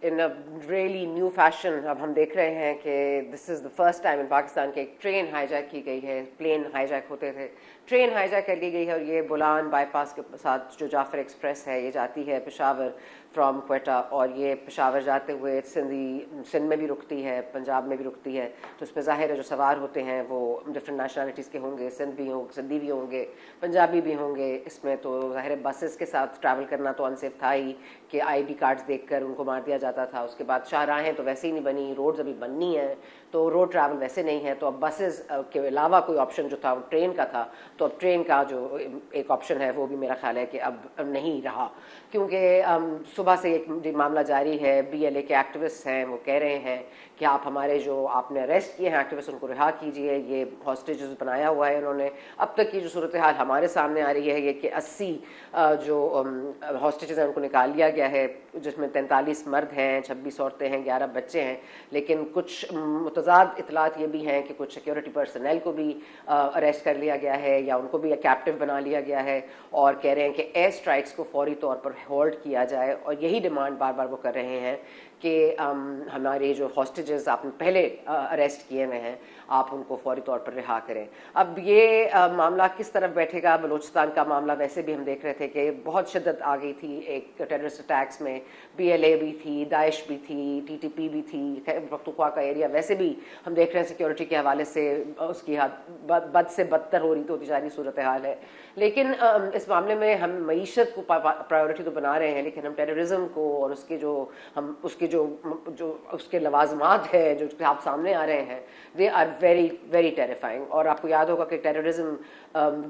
in a really new fashion अब हम देख रहे हैं कि this is the first time in Pakistan के एक ट्रेन हाईजैक की गई है, प्लेन हाईजैक होते थे, ट्रेन हाईजैक कर ली गई है और ये बुलान बाईपास के साथ जो जाफर एक्सप्रेस है ये जाती है पेशावर फ्रॉम क्वेटा और ये पेशावर जाते हुए सिंध में भी रुकती है, पंजाब में भी रुकती है, तो उस पर ज़ाहिर है जो सवार होते हैं वो डिफरेंट नेशनलिटीज़ के होंगे, सिंधी भी होंगे, पंजाबी भी होंगे इसमें, तो ज़ाहिर है बसेस के साथ ट्रैवल करना तो अनसेफ था ही कि आईडी कार्ड्स देखकर उनको मार दिया जाता था। उसके बाद शाहराहें तो वैसे ही नहीं बनी, रोड्स अभी बननी है तो रोड ट्रैवल वैसे नहीं है, तो अब बसेस के अलावा कोई ऑप्शन जो था वो ट्रेन का था, तो अब ट्रेन का जो एक ऑप्शन है वो भी मेरा ख्याल है कि अब नहीं रहा, क्योंकि सुबह से एक मामला जारी है, BLA के एक्टिविस्ट हैं वो कह रहे हैं कि आप हमारे जो आपने अरेस्ट किए हैं एक्टिविस्ट उनको रिहा कीजिए, ये हॉस्टेजेस बनाया हुआ है इन्होंने। अब तक की जो सूरत हाल हमारे सामने आ रही है ये कि 80 जो हॉस्टेजेस हैं उनको निकाल लिया गया है, जिसमें 43 मर्द हैं, 26 औरतें हैं, 11 बच्चे हैं, लेकिन कुछ मुतज़ाद इतलात ये भी हैं कि कुछ सिक्योरिटी पर्सनल को भी अरेस्ट कर लिया गया है या उनको भी कैप्टिव बना लिया गया है और कह रहे हैं कि एयर स्ट्राइक्स को फौरी तौर पर होल्ड किया जाए, और यही डिमांड बार बार वो कर रहे हैं कि हमारे जो हॉस्टेजेस आपने पहले अरेस्ट किए हुए हैं आप उनको फौरी तौर पर रिहा करें। अब ये मामला किस तरफ बैठेगा, बलूचिस्तान का मामला वैसे भी हम देख रहे थे कि बहुत शिद्दत आ गई थी एक टेररिस्ट अटैक्स में, BLA भी थी, दाइश भी थी, TTP भी थी, पख्तूनख्वा का एरिया वैसे भी हम देख रहे हैं सिक्योरिटी के हवाले से उसकी बद से बदतर होती जा रही सूरत हाल है। लेकिन इस मामले में हम मईशत को प्रायोरिटी तो बना रहे हैं, लेकिन हम टेररिज्म को और उसके उसके लवाजमात है जो आप सामने आ रहे हैं, they are very very terrifying. और आपको याद होगा कि टेररिज्म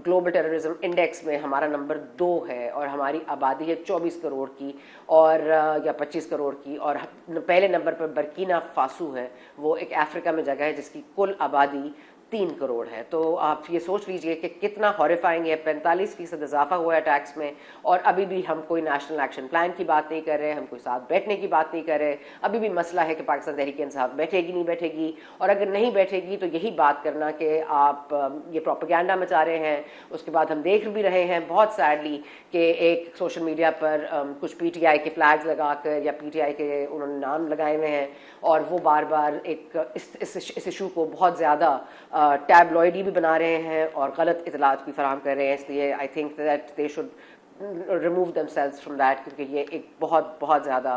ग्लोबल टेररिज्म इंडेक्स में हमारा नंबर 2 है और हमारी आबादी है 24 करोड़ की और या 25 करोड़ की, और पहले नंबर पर बर्किना फासो है, वो एक अफ्रीका में जगह है जिसकी कुल आबादी 3 करोड़ है। तो आप ये सोच लीजिए कि कितना हॉरिफाइंग है, 45% इजाफा हुआ है टैक्स में, और अभी भी हम कोई नेशनल एक्शन प्लान की बात नहीं कर रहे, हम कोई साथ बैठने की बात नहीं कर रहे। अभी भी मसला है कि पाकिस्तान तहरीक इंसाफ बैठेगी नहीं बैठेगी, और अगर नहीं बैठेगी तो यही बात करना कि आप ये प्रोपेगेंडा मचा रहे हैं। उसके बाद हम देख भी रहे हैं बहुत सैडली कि एक सोशल मीडिया पर कुछ PTI के फ्लैग्स लगाकर या PTI के उन्होंने नाम लगाए हुए हैं, और वो बार बार एक इस इशू को बहुत ज़्यादा टैबलॉइडी भी बना रहे हैं और गलत इतलात भी फराहम कर रहे हैं। इसलिए I think that they should remove themselves from that, क्योंकि ये एक बहुत ज़्यादा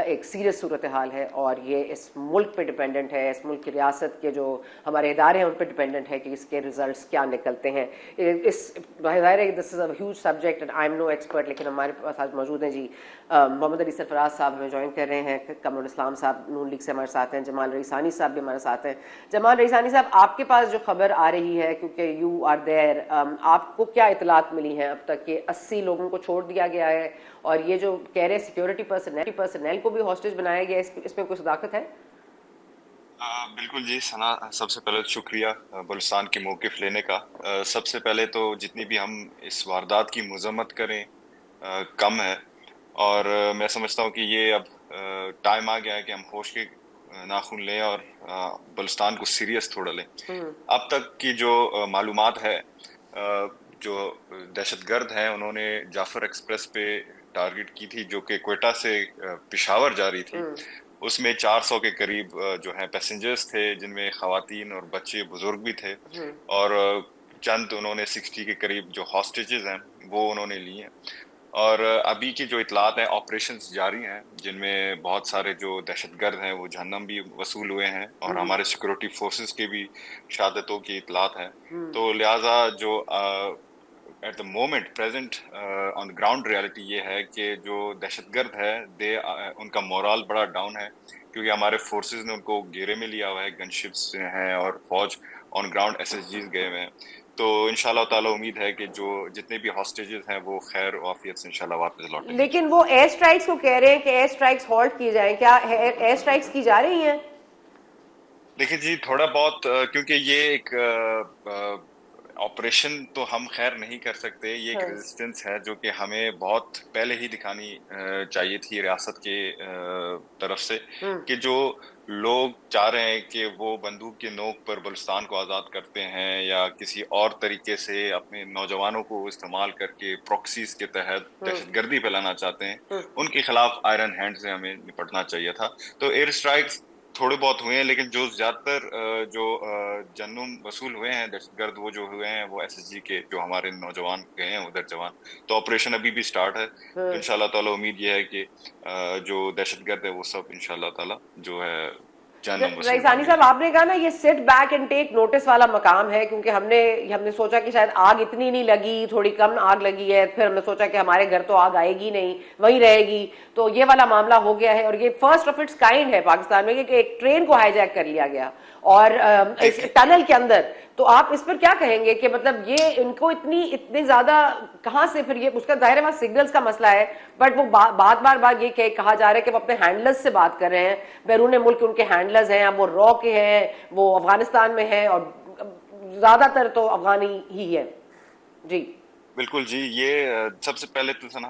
एक सीरियस सूरत हाल है और ये इस मुल्क पे डिपेंडेंट है, इस मुल्क की रियासत के जो हमारे इदारे हैं उन पे डिपेंडेंट है कि इसके रिजल्ट्स क्या निकलते हैं। इस ज़ाहिर है this is a huge subject and I am no expert, लेकिन हमारे पास आज मौजूद हैं जी मोहम्मद अली सरफराज साहब हमें ज्वाइन कर रहे हैं, कमरुल इस्लाम साहब नून लीग से हमारे साथ हैं, जमाल रईसानी साहब भी हमारे साथ हैं। जमाल रईसानी साहब, आपके पास जो खबर आ रही है, क्योंकि यू आर देयर, आपको क्या इतलात मिली हैं अब तक कि 80 लोगों को छोड़ दिया गया है, और ये जो कह रहे हैं सिक्योरिटी पर्सनल को भी हॉस्टेज बनाया गया है, इसमें कोई सदाकत है? बिल्कुल जी सना, सबसे पहले शुक्रिया बलूचिस्तान के मौक़िफ़ लेने का। सबसे पहले तो जितनी भी हम इस वारदात की मज़म्मत करें कम है, और मैं समझता हूँ कि ये अब टाइम आ गया है कि हम होश के नाखून लें और बलूचिस्तान को सीरियस थोड़ा लें। अब तक की जो मालूमात है, जो दहशतगर्द हैं उन्होंने जाफर एक्सप्रेस पे टारगेट की थी जो कि क्वेटा से पेशावर जा रही थी। उसमें 400 के करीब जो है पैसेंजर्स थे, जिनमें ख़वातीन और बच्चे बुजुर्ग भी थे, और चंद उन्होंने 60 के करीब जो हॉस्टेजेस हैं वो उन्होंने लिए हैं। और अभी की जो इतलात हैं, ऑपरेशंस जारी हैं जिनमें बहुत सारे जो दहशतगर्द हैं वो जहन्नम भी वसूल हुए हैं, और हमारे सिक्योरिटी फोर्सेस के भी शहादतों की इतलात हैं। तो लिहाजा जो at the moment present on the ground reality ये है कि जो दहशतगर्द है उनका मोरल बड़ा डाउन है, क्योंकि हमारे फोर्सेस ने उनको घेरे में लिया हुआ है, गनशिप्स हैं और फौज ऑन ग्राउंड SSGs गए हुए हैं। तो इंशाल्लाह ताला उम्मीद है कि जो जितने भी हॉस्टेजेस हैं वो खैर वाफियत से इंशाल्लाह वापस लौटेंगे। लेकिन वो एयर स्ट्राइक्स को कह रहे हैं कि एयर स्ट्राइक्स हॉल्ट की जाए, क्या एयर स्ट्राइक्स की जा रही हैं? देखिए जी, थोड़ा बहुत क्योंकि ये एक ऑपरेशन तो हम खैर नहीं कर सकते, ये एक रेजिस्टेंस है जो कि हमें बहुत पहले ही दिखानी चाहिए थी रियासत के तरफ से, कि जो लोग चाह रहे हैं कि वो बंदूक की नोक पर बलूचिस्तान को आज़ाद करते हैं या किसी और तरीके से अपने नौजवानों को इस्तेमाल करके प्रॉक्सीज के तहत दहशतगर्दी फैलाना चाहते हैं, उनके खिलाफ आयरन हैंड से हमें निपटना चाहिए था। तो एयर स्ट्राइक्स थोड़े बहुत हुए हैं, लेकिन जो ज्यादातर जो जन्नुम वसूल हुए हैं दहशतगर्द, वो जो हुए हैं वो एसएसजी के जो हमारे नौजवान गए हैं उधर जवान। तो ऑपरेशन अभी भी स्टार्ट है, तो इंशाल्लाह ताला उम्मीद ये है कि जो दहशतगर्द है वो सब इंशाल्लाह ताला जो है रईसानी साहब, आपने कहा ना ये sit back and take notice वाला मकाम है, क्योंकि हमने सोचा कि शायद आग इतनी नहीं लगी, थोड़ी कम आग लगी है, फिर हमने सोचा कि हमारे घर तो आग आएगी नहीं, वहीं रहेगी, तो ये वाला मामला हो गया है। और ये फर्स्ट ऑफ इट्स काइंड है पाकिस्तान में कि एक ट्रेन को हाईजैक कर लिया गया और इस टनल के अंदर। तो आप इस पर क्या कहेंगे कि मतलब ये इनको इतनी ज्यादा कहां से, फिर ये उसका दायरे में सिग्नल्स का मसला है, बट वो बार ये कहा जा रहा है कि वो अपने हैंडलर्स से बात कर रहे हैं, बैरून मुल्क उनके हैंडलर्स हैं, अब वो रॉ के हैं, वो अफगानिस्तान में हैं और ज्यादातर तो अफगानी ही है। जी बिल्कुल जी, ये सबसे पहले तो सना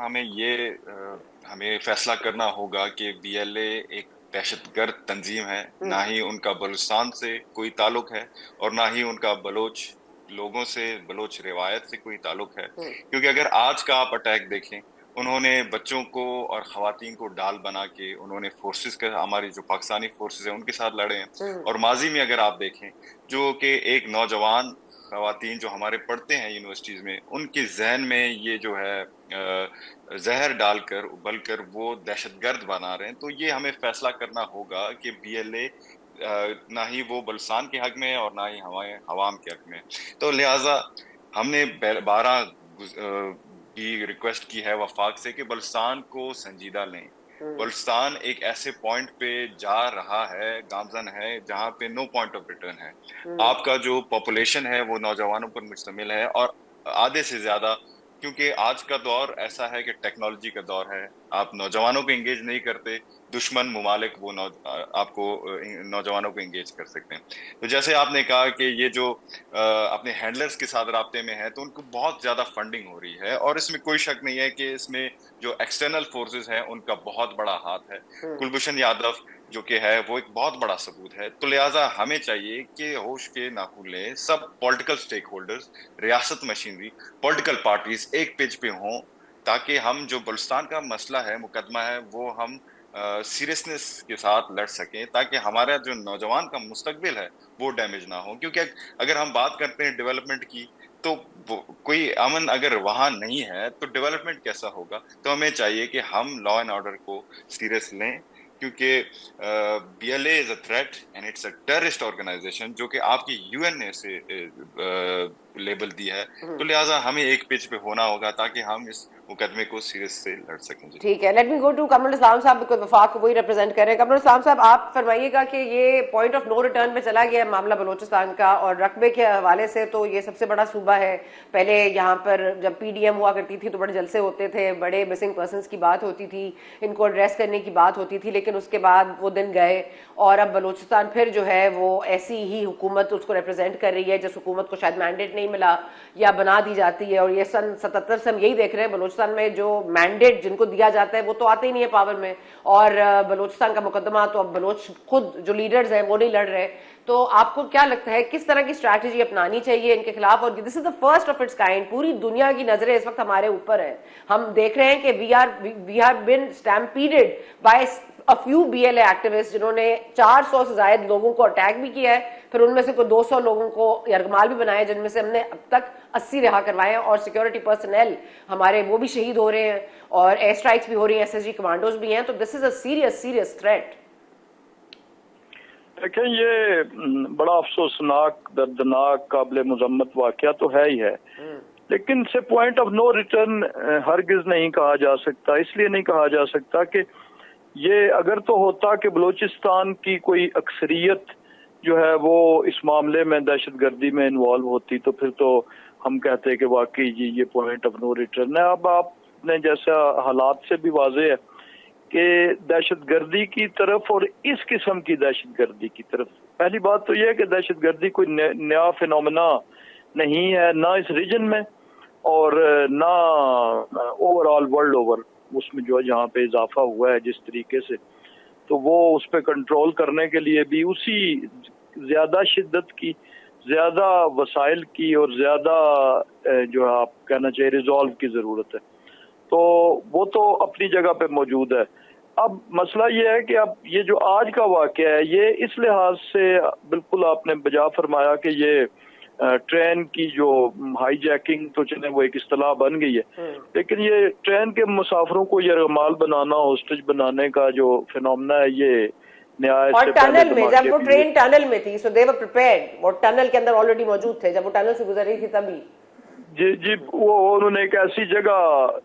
हमें फैसला करना होगा कि बीएलए एक दहशतगर्द तंजीम है, ना ही उनका बलूचिस्तान से कोई ताल्लुक है और ना ही उनका बलोच लोगों से, बलोच रिवायत से कोई ताल्लुक है। क्योंकि अगर आज का आप अटैक देखें, उन्होंने बच्चों को और खवातीन को डाल बना के उन्होंने फोर्सेस का, हमारी जो पाकिस्तानी फोर्सेस हैं उनके साथ लड़े हैं। और माजी में अगर आप देखें, जो कि एक नौजवान खवातीन जो हमारे पढ़ते हैं यूनिवर्सिटीज में, उनके जहन में ये जो है जहर डालकर उबलकर वो दहशतगर्द बना रहे हैं। तो ये हमें फैसला करना होगा कि बीएलए ना ही वो बलूचिस्तान के हक में है और ना ही हमारे हवाम के हक में। तो लिहाजा हमने 12 की रिक्वेस्ट की है वफाक से कि बलूचिस्तान को संजीदा लें। बलूचिस्तान एक ऐसे पॉइंट पे जा रहा है, गामजन है, जहां पे नो पॉइंट ऑफ रिटर्न है। आपका जो पॉपुलेशन है वो नौजवानों पर मुश्तमिल है और आधे से ज्यादा, क्योंकि आज का दौर ऐसा है कि टेक्नोलॉजी का दौर है, आप नौजवानों को एंगेज नहीं करते, दुश्मन मुमालिक वो आपको नौजवानों को एंगेज कर सकते हैं। तो जैसे आपने कहा कि ये जो अपने हैंडलर्स के साथ राब्ते में है, तो उनको बहुत ज्यादा फंडिंग हो रही है और इसमें कोई शक नहीं है कि इसमें जो एक्सटर्नल फोर्सेस हैं उनका बहुत बड़ा हाथ है। कुलभूषण यादव जो कि है वो एक बहुत बड़ा सबूत है। तो लिहाजा हमें चाहिए कि होश के नाखून लें सब पॉलिटिकल स्टेक होल्डर्स, रियासत मशीनरी, पॉलिटिकल पार्टीज एक पेज पे हों, ताकि हम जो बलूचिस्तान का मसला है, मुकदमा है, वो हम सीरियसनेस के साथ लड़ सकें, ताकि हमारा जो नौजवान का मुस्तकबिल है वो डैमेज ना हो। क्योंकि अगर हम बात करते हैं डेवलपमेंट की, तो कोई अमन अगर वहां नहीं है तो डेवलपमेंट कैसा होगा। तो हमें चाहिए कि हम लॉ एंड ऑर्डर को सीरियस लें, क्योंकि BLA is a threat and it's a terrorist organisation, जो कि आपकी यूएन ने इसे लेबल दी है। तो लिहाजा हमें एक पेज पे होना होगा ताकि हम इस मुकदमे को सीरियस से लड़ सकें। ठीक है, let me go to Qamrul Islam साहब, बिकॉज़ वफाक को वही रिप्रेजेंट कर रहे हैं। कमरुल इस्लाम साहब, आप फरमाइएगा कि ये पॉइंट ऑफ नो रिटर्न पे चला गया मामला बलूचिस्तान का, और रकबे के हवाले से तो ये सबसे बड़ा सूबा है। पहले यहाँ पर जब पीडीएम हुआ करती थी तो बड़े जलसे होते थे, बड़े मिसिंग पर्सनस की बात होती थी, इनको एड्रेस करने की बात होती थी, लेकिन उसके बाद वो दिन गए और अब बलूचिस्तान फिर जो है वो ऐसी ही हुकूमत उसको रिप्रेजेंट कर रही है जिस हुकूमत को शायद मैंडेट नहीं मिला या बना दी जाती है। और ये सन 77 से हम यही देख रहे हैं, बलूचिस्तान में जो मैंडेट जिनको दिया जाता है वो तो आते ही नहीं है पावर में, और बलूचिस्तान का मुकदमा तो अब बलोच खुद जो लीडर्स हैं वो नहीं लड़ रहे। तो आपको क्या लगता है किस तरह की स्ट्रैटेजी अपनानी चाहिए इनके खिलाफ? और this is the first of its kind, पूरी दुनिया की नजरें इस वक्त हमारे ऊपर है। हम देख रहे हैं कि we have been stampeded by a few BLA activist जिन्होंने 400 से ज्यादा लोगों को अटैक भी किया है, फिर उनमें से कोई 200 लोगों को यरगमाल भी बनाया, जिनमें से हमने अब तक 80 रिहा करवाए हैं, और सिक्योरिटी पर्सनल हमारे वो भी शहीद हो रहे हैं और एयर स्ट्राइक्स भी हो रही हैं, एसएसजी कमांडोज भी हैं। तो this is a serious threat. देखें, ये बड़ा अफसोसनाक, दर्दनाक, काबिल मजम्मत वाकया तो है ही है, लेकिन से पॉइंट ऑफ नो रिटर्न हरगिज नहीं कहा जा सकता। इसलिए नहीं कहा जा सकता कि ये अगर तो होता कि बलूचिस्तान की कोई अक्सरियत जो है वो इस मामले में दहशतगर्दी में इन्वॉल्व होती, तो फिर तो हम कहते हैं कि वाकई जी ये पॉइंट ऑफ नो रिटर्न है। अब आपने जैसा हालात से भी वाज़ेह है कि दहशतगर्दी की तरफ और इस किस्म की दहशतगर्दी की तरफ, पहली बात तो यह है कि दहशतगर्दी कोई नया फिनोमेना نہیں ہے نہ اس ریجن میں اور نہ اوور آل ورلڈ اوور. اس میں جو ہے جہاں پہ اضافہ ہوا ہے جس طریقے سے, تو وہ اس پہ کنٹرول کرنے کے لیے بھی اسی زیادہ شدت کی, زیادہ وسائل کی اور زیادہ جو آپ کہنا چاہیے ریزالو کی ضرورت ہے. تو وہ تو اپنی جگہ پہ موجود ہے. اب مسئلہ یہ ہے کہ اب یہ جو آج کا واقعہ ہے یہ اس لحاظ سے بالکل آپ نے بجا فرمایا کہ یہ ٹرین کی جو ہائی جیکنگ تو چلے وہ ایک اصطلاح بن گئی ہے, لیکن یہ ٹرین کے مسافروں کو یرغمال بنانا, ہوسٹیج بنانے کا جو فینومنا ہے یہ نہایت اور سے ٹنل میں, پہلے جب وہ ٹرین ٹنل میں تھی, سو دے ور پریپیئرڈ, وہ ٹنل کے اندر آلریڈی موجود تھے جب وہ ٹنل سے گزر رہی تھی تبھی. جی وہ انہوں نے ایک ایسی جگہ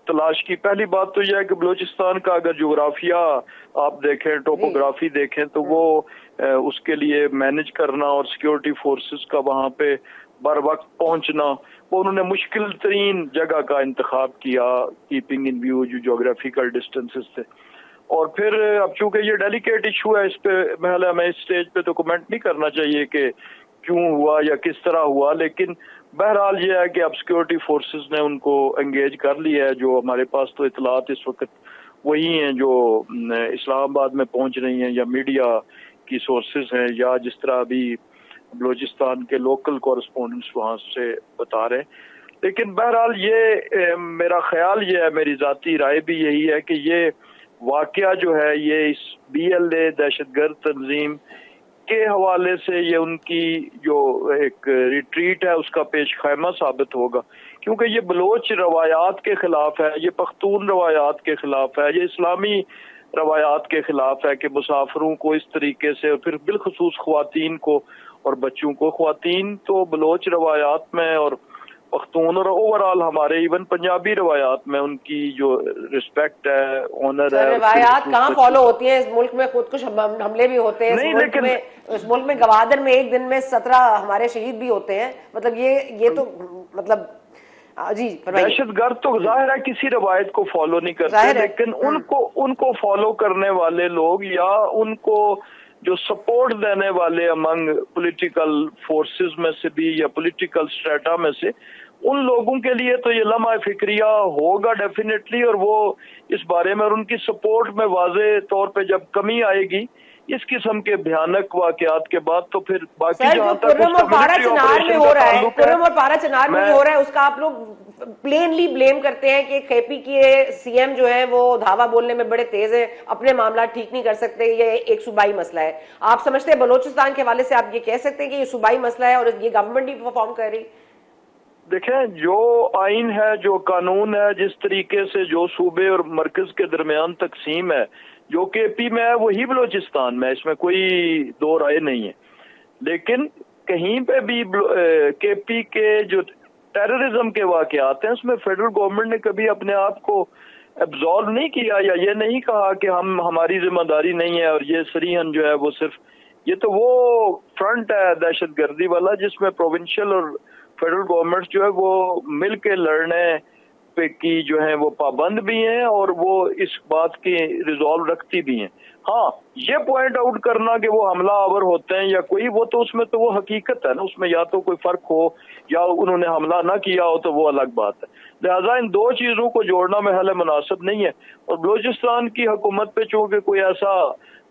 تلاش کی. پہلی بات تو یہ ہے کہ بلوچستان کا اگر جغرافیہ آپ دیکھیں, ٹوپوگرافی دیکھیں, تو وہ اس کے لیے مینج کرنا اور سیکیورٹی فورسز کا وہاں پہ بر وقت پہنچنا, وہ انہوں نے مشکل ترین جگہ کا انتخاب کیا کیپنگ ان ویو جو جغرافیکل ڈسٹینسز تھے. اور پھر اب چونکہ یہ ڈیلیکیٹ ایشو ہے, اس پہ محل ہمیں اس سٹیج پہ تو کمنٹ نہیں کرنا چاہیے کہ کیوں ہوا یا کس طرح ہوا, لیکن بہرحال یہ ہے کہ اب سیکیورٹی فورسز نے ان کو انگیج کر لیا ہے. جو ہمارے پاس تو اطلاعات اس وقت وہی ہیں جو اسلام آباد میں پہنچ رہی ہیں یا میڈیا کی سورسز ہیں یا جس طرح ابھی بلوچستان کے لوکل کورسپونڈنٹس وہاں سے بتا رہے ہیں. لیکن بہرحال یہ میرا خیال یہ ہے, میری ذاتی رائے بھی یہی ہے کہ یہ واقعہ جو ہے یہ اس BLA دہشت گرد تنظیم کے حوالے سے یہ ان کی جو ایک ریٹریٹ ہے اس کا پیش خیمہ ثابت ہوگا, کیونکہ یہ بلوچ روایات کے خلاف ہے, یہ پختون روایات کے خلاف ہے, یہ اسلامی روایات کے خلاف ہے کہ مسافروں کو اس طریقے سے, اور پھر بالخصوص خواتین کو اور بچوں کو. خواتین تو بلوچ روایات میں اور پختون اور اوور آل ہمارے ایون پنجابی روایات میں ان کی جو رسپیکٹ ہے, آنر ہے. روایات کہاں فالو ہوتی ہیں اس ملک میں؟ خود کچھ حملے بھی ہوتے ہیں اس ملک میں گوادر میں ایک دن میں 17 ہمارے شہید بھی ہوتے ہیں. مطلب یہ تو مطلب جی دہشت گرد تو ظاہر ہے کسی روایت کو فالو نہیں کرتے, لیکن ان کو فالو کرنے والے لوگ یا ان کو جو سپورٹ دینے والے امنگ پولیٹیکل فورسز میں سے بھی یا پولیٹیکل اسٹریٹا میں سے, ان لوگوں کے لیے تو یہ لمحہ فکریہ ہوگا ڈیفینیٹلی, اور وہ اس بارے میں اور ان کی سپورٹ میں واضح طور پہ جب کمی آئے گی اس قسم کے بھیانک واقعات کے بعد, تو پھر باقی جہاں تک کرم اور پارا چنار میں ہو رہا ہے, کرم اور پارا چنار میں ہو رہا ہے, اس کا آپ لوگ پلینلی بلیم کرتے ہیں کہ KP کے CM جو ہے وہ دھاوا بولنے میں بڑے تیز ہیں, اپنے معاملات ٹھیک نہیں کر سکتے, یہ ایک صوبائی مسئلہ ہے. آپ سمجھتے ہیں بلوچستان کے حوالے سے آپ یہ کہہ سکتے ہیں کہ یہ صوبائی مسئلہ ہے اور یہ گورنمنٹ ہی پرفارم کر رہی؟ دیکھیں, جو آئین ہے, جو قانون ہے, جس طریقے سے جو صوبے اور مرکز کے درمیان تقسیم ہے, جو KP میں ہے وہی بلوچستان میں, اس میں کوئی دو رائے نہیں ہے. لیکن کہیں پہ بھی KP کے جو ٹیررزم کے واقعات ہیں اس میں فیڈرل گورنمنٹ نے کبھی اپنے آپ کو ایبزارو نہیں کیا یا یہ نہیں کہا کہ ہماری ذمہ داری نہیں ہے اور یہ سریحن جو ہے وہ صرف, یہ تو وہ فرنٹ ہے دہشت گردی والا جس میں پروونشل اور فیڈرل گورنمنٹ جو ہے وہ مل کے لڑنے پہ کی جو ہے وہ پابند بھی ہیں اور وہ اس بات کی ریزالو رکھتی بھی ہیں. ہاں, یہ پوائنٹ آؤٹ کرنا کہ وہ حملہ آور ہوتے ہیں یا کوئی, وہ تو اس میں تو وہ حقیقت ہے نا, اس میں یا تو کوئی فرق ہو یا انہوں نے حملہ نہ کیا ہو تو وہ الگ بات ہے. لہٰذا ان دو چیزوں کو جوڑنا محل مناسب نہیں ہے, اور بلوچستان کی حکومت پہ چونکہ کوئی ایسا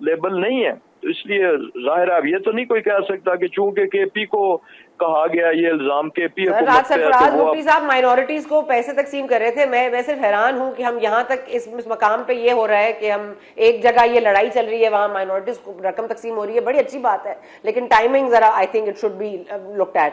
لیبل نہیں ہے تو اس لیے ظاہر ہے اب یہ تو نہیں کوئی کہہ سکتا کہ چونکہ KP کو کہا گیا یہ الزام KP حکومت پہ ہے تو وہ صاحب مائنورٹیز کو پیسے تقسیم کر رہے تھے. میں صرف حیران ہوں کہ ہم یہاں تک اس مقام پہ یہ ہو رہا ہے کہ ہم ایک جگہ یہ لڑائی چل رہی ہے, وہاں مائنورٹیز کو رقم تقسیم ہو رہی ہے, بڑی اچھی بات ہے, لیکن ٹائمنگ ذرا I think it should be looked at.